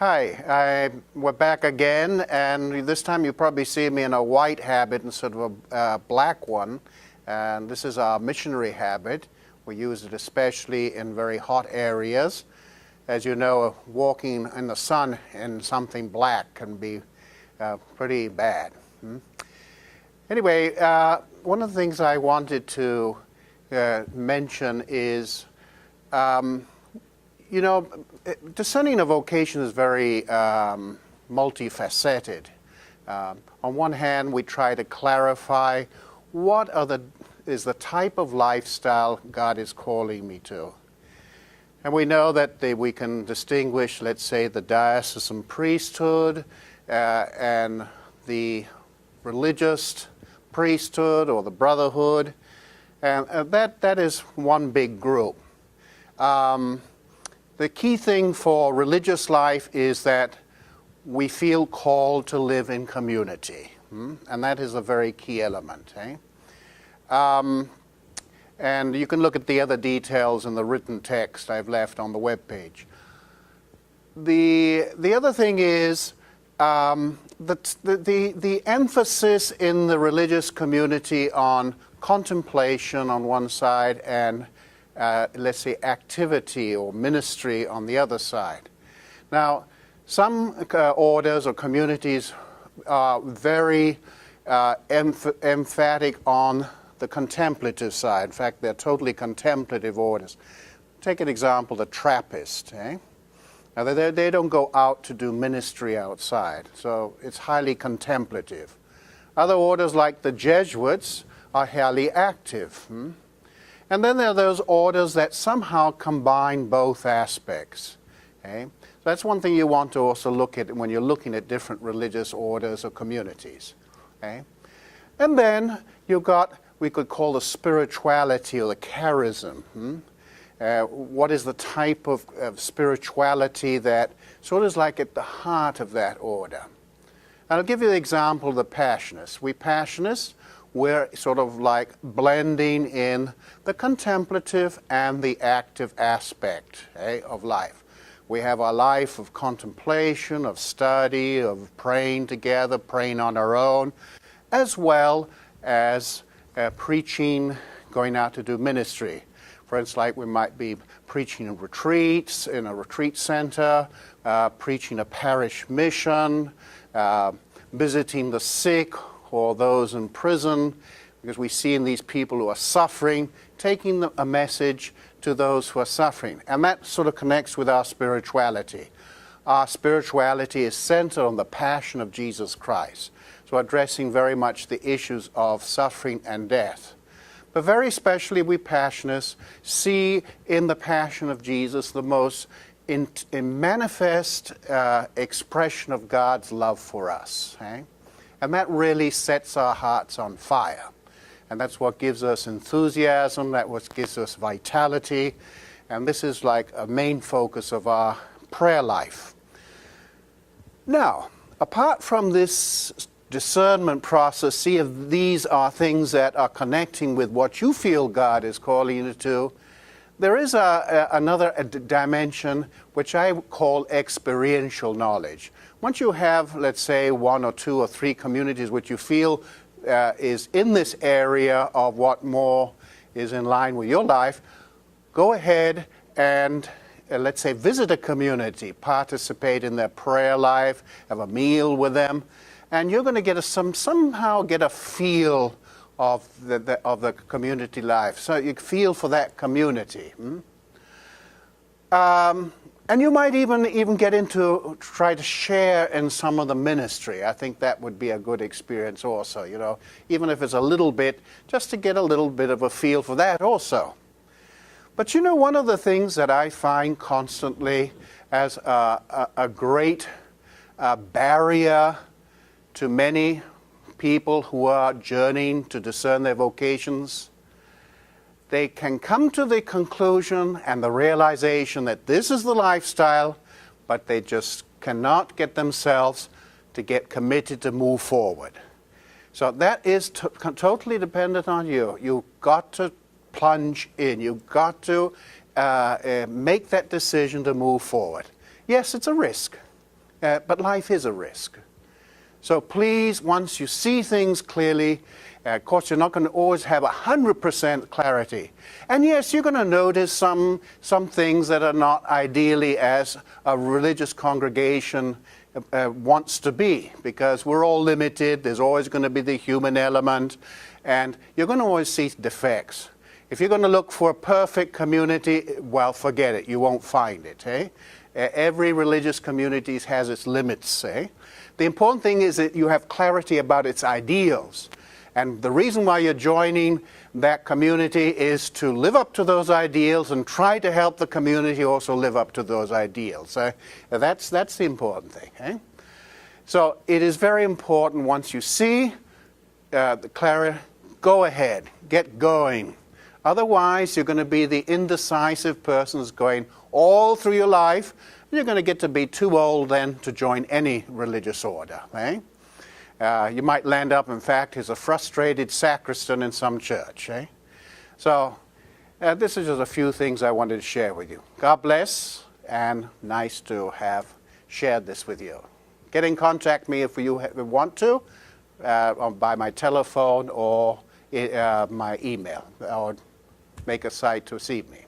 Hi, we're back again, and this time you probably see me in a white habit instead of a black one. And this is our missionary habit. We use it especially in very hot areas. As you know, walking in the sun in something black can be pretty bad. Anyway, one of the things I wanted to mention is, discerning a vocation is very multifaceted. On one hand, we try to clarify what is the type of lifestyle God is calling me to. And we know that we can distinguish, let's say, the diocesan priesthood and the religious priesthood or the brotherhood. And that is one big group. The key thing for religious life is that we feel called to live in community, and that is a very key element. And you can look at the other details in the written text I've left on the webpage. The other thing is that the emphasis in the religious community on contemplation on one side and let's say, activity or ministry on the other side. Now, some orders or communities are very emphatic on the contemplative side. In fact, they're totally contemplative orders. Take an example, the Trappist. Now, they don't go out to do ministry outside, so it's highly contemplative. Other orders, like the Jesuits, are highly active. And then there are those orders that somehow combine both aspects. So that's one thing you want to also look at when you're looking at different religious orders or communities. And then you've got, we could call the spirituality or the charism. What is the type of spirituality that sort of is like at the heart of that order? And I'll give you the example of the Passionists. We Passionists, we're sort of like blending in the contemplative and the active aspect of life. We have our life of contemplation, of study, of praying together, praying on our own, as well as preaching, going out to do ministry. For instance, like we might be preaching in retreats, in a retreat center, preaching a parish mission, visiting the sick, or those in prison, because we see in these people who are suffering, taking a message to those who are suffering. And that sort of connects with our spirituality. Our spirituality is centered on the passion of Jesus Christ, so addressing very much the issues of suffering and death. But very especially we Passionists see in the passion of Jesus the most in manifest expression of God's love for us. And that really sets our hearts on fire. And that's what gives us enthusiasm, that's what gives us vitality. And this is like a main focus of our prayer life. Now, apart from this discernment process, see if these are things that are connecting with what you feel God is calling you to, there is another dimension which I call experiential knowledge. Once you have, let's say, one or two or three communities which you feel is in this area of what more is in line with your life, go ahead and, let's say, visit a community, participate in their prayer life, have a meal with them, and you're going to get somehow get a feel of the community life. So you feel for that community. And you might even get into try to share in some of the ministry. I think that would be a good experience also, even if it's a little bit, just to get a little bit of a feel for that also. But one of the things that I find constantly as a great barrier to many people who are journeying to discern their vocations, they can come to the conclusion and the realization that this is the lifestyle, but they just cannot get themselves to get committed to move forward. So that is totally dependent on you. You've got to plunge in. You've got to make that decision to move forward. Yes, it's a risk. but life is a risk. So please, once you see things clearly, of course, you're not going to always have 100% clarity. And yes, you're going to notice some things that are not ideally as a religious congregation wants to be, because we're all limited. There's always going to be the human element, and you're going to always see defects. If you're going to look for a perfect community, well, forget it. You won't find it. Every religious community has its limits. The important thing is that you have clarity about its ideals. And the reason why you're joining that community is to live up to those ideals and try to help the community also live up to those ideals. That's the important thing. So it is very important, once you see the clarity, go ahead, get going. Otherwise, you're going to be the indecisive person who's going all through your life. You're going to get to be too old then to join any religious order. You might land up, in fact, as a frustrated sacristan in some church. So this is just a few things I wanted to share with you. God bless, and nice to have shared this with you. Get in contact with me if you want to, by my telephone or my email, or make a site to see me.